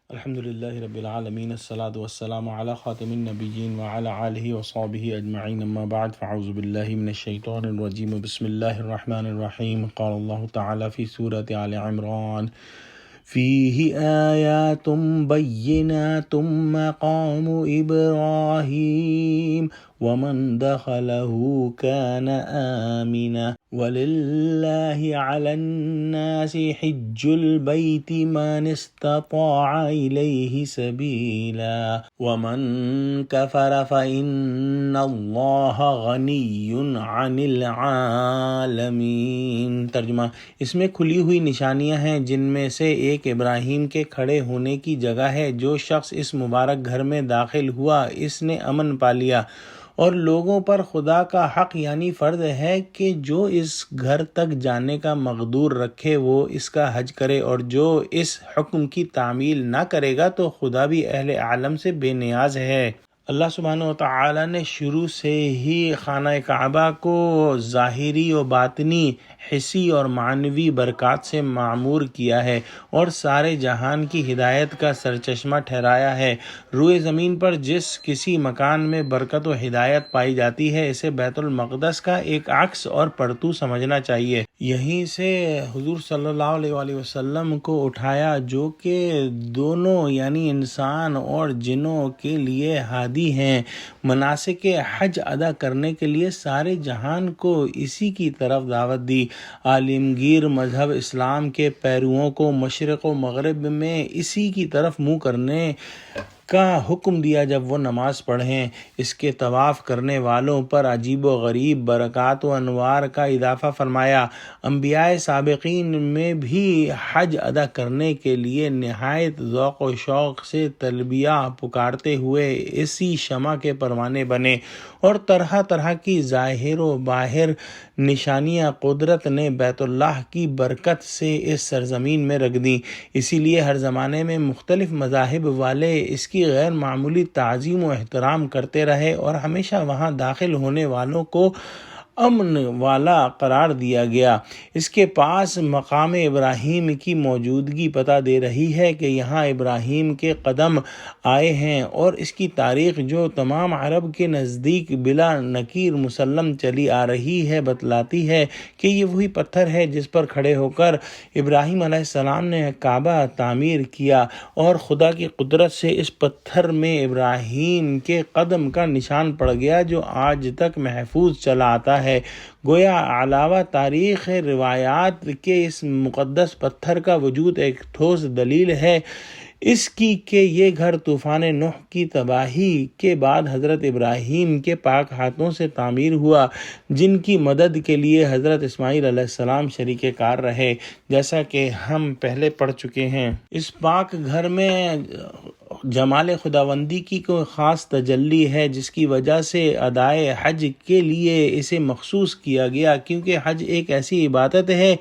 الحمد للہ رب العالمین الصلاۃ والسلام علی خاتم النبیین وعلی آلہ وصحبہ اجمعین اما بعد فاعوذ باللہ من الشیطان الرجیم بسم اللہ الرحمن الرحیم قال اللہ تعالی فی سورۃ آل عمران فیہ آیات بینات مقام ابراہیم ومن دخلہ کان آمنا وَلِلَّهِ عَلَى النَّاسِ حِجُّ الْبَيْتِ مَنِ اسْتَطَاعَ إِلَيْهِ سَبِيلًا وَمَنْ كَفَرَ فَإِنَّ اللَّهَ غَنِيٌّ عَنِ الْعَالَمِينَ۔ ترجمہ: اس میں کھلی ہوئی نشانیاں ہیں جن میں سے ایک ابراہیم کے کھڑے ہونے کی جگہ ہے۔ جو شخص اس مبارک گھر میں داخل ہوا اس نے امن پا لیا، اور لوگوں پر خدا کا حق یعنی فرض ہے کہ جو اس گھر تک جانے کا مقدور رکھے وہ اس کا حج کرے، اور جو اس حکم کی تعمیل نہ کرے گا تو خدا بھی اہل عالم سے بے نیاز ہے۔ اللہ سبحانہ و تعالی نے شروع سے ہی خانہ کعبہ کو ظاہری و باطنی، حسی اور معنوی برکات سے معمور کیا ہے اور سارے جہان کی ہدایت کا سرچشمہ ٹھہرایا ہے۔ روئے زمین پر جس کسی مکان میں برکت و ہدایت پائی جاتی ہے اسے بیت المقدس کا ایک عکس اور پرتو سمجھنا چاہیے۔ یہیں سے حضور صلی اللہ علیہ وآلہ وسلم کو اٹھایا، جو کہ دونوں یعنی انسان اور جنوں کے لیے ہادی ہیں۔ مناسک حج ادا کرنے کے لیے سارے جہان کو اسی کی طرف دعوت دی۔ عالمگیر مذہب اسلام کے پیرووں کو مشرق و مغرب میں اسی کی طرف منہ کرنے کا حکم دیا جب وہ نماز پڑھیں۔ اس کے طواف کرنے والوں پر عجیب و غریب برکات و انوار کا اضافہ فرمایا۔ انبیاء سابقین میں بھی حج ادا کرنے کے لیے نہایت ذوق و شوق سے تلبیہ پکارتے ہوئے اسی شمع کے پروانے بنے، اور طرح طرح کی ظاہر و باہر نشانیاں قدرت نے بیت اللہ کی برکت سے اس سرزمین میں رکھ دیں۔ اسی لیے ہر زمانے میں مختلف مذاہب والے اس کی غیر معمولی تعظیم و احترام کرتے رہے، اور ہمیشہ وہاں داخل ہونے والوں کو امن والا قرار دیا گیا۔ اس کے پاس مقام ابراہیم کی موجودگی پتہ دے رہی ہے کہ یہاں ابراہیم کے قدم آئے ہیں، اور اس کی تاریخ جو تمام عرب کے نزدیک بلا نکیر مسلم چلی آ رہی ہے بتلاتی ہے کہ یہ وہی پتھر ہے جس پر کھڑے ہو کر ابراہیم علیہ السلام نے کعبہ تعمیر کیا، اور خدا کی قدرت سے اس پتھر میں ابراہیم کے قدم کا نشان پڑ گیا جو آج تک محفوظ چلا آتا ہے۔ گویا علاوہ تاریخ روایات کے اس مقدس پتھر کا وجود ایک ٹھوس دلیل ہے اس کی کہ یہ گھر طوفان نوح کی تباہی کے بعد حضرت ابراہیم کے پاک ہاتھوں سے تعمیر ہوا، جن کی مدد کے لیے حضرت اسماعیل علیہ السلام شریک کار رہے، جیسا کہ ہم پہلے پڑھ چکے ہیں۔ اس پاک گھر میں جمال خداوندی کی کوئی خاص تجلی ہے جس کی وجہ سے ادائے حج کے لیے اسے مخصوص کیا گیا، کیونکہ حج ایک ایسی عبادت ہے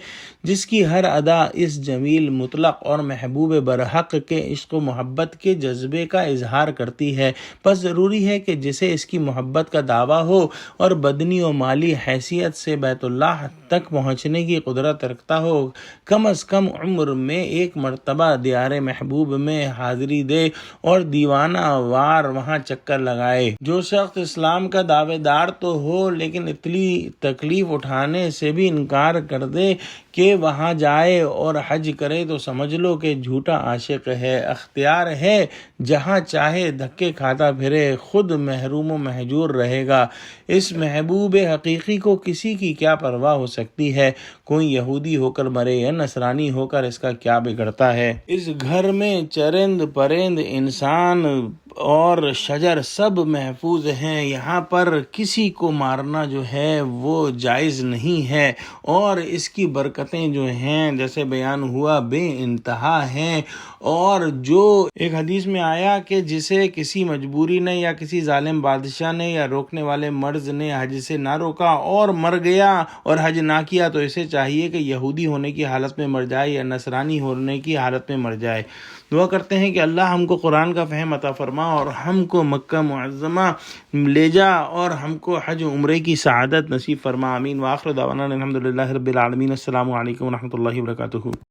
جس کی ہر ادا اس جمیل مطلق اور محبوب برحق کے عشق و محبت کے جذبے کا اظہار کرتی ہے۔ بس ضروری ہے کہ جسے اس کی محبت کا دعویٰ ہو اور بدنی و مالی حیثیت سے بیت اللہ تک پہنچنے کی قدرت رکھتا ہو، کم از کم عمر میں ایک مرتبہ دیار محبوب میں حاضری دے اور دیوانہ وار وہاں چکر لگائے۔ جو شخص اسلام کا دعوے دار تو ہو لیکن اتنی تکلیف اٹھانے سے بھی انکار کر دے کہ وہاں جائے اور حج کرے تو سمجھ لو کہ جھوٹا عاشق ہے۔ اختیار ہے جہاں چاہے دھکے کھاتا پھرے، خود محروم و محجور رہے گا۔ اس محبوب حقیقی کو کسی کی کیا پرواہ ہو سکتی ہے؟ کوئی یہودی ہو کر مرے یا نصرانی ہو کر اس کا کیا بگڑتا ہے؟ اس گھر میں چرند پرند، انسان اور شجر سب محفوظ ہیں۔ یہاں پر کسی کو مارنا جو ہے وہ جائز نہیں ہے، اور اس کی برکتیں جو ہیں جیسے بیان ہوا بے انتہا ہیں۔ اور جو ایک حدیث میں آیا کہ جسے کسی مجبوری نے یا کسی ظالم بادشاہ نے یا روکنے والے مرض نے حج سے نہ روکا اور مر گیا اور حج نہ کیا تو اسے چاہیے کہ یہودی ہونے کی حالت میں مر جائے یا نصرانی ہونے کی حالت میں مر جائے۔ دعا کرتے ہیں کہ اللہ ہم کو قرآن کا فہم عطا فرما اور ہم کو مکہ معظمہ لے جا اور ہم کو حج عمرے کی سعادت نصیب فرما۔ آمین۔ وآخر دعوانا الحمد للہ رب العالمین۔ السلام علیکم ورحمۃ اللہ وبرکاتہ۔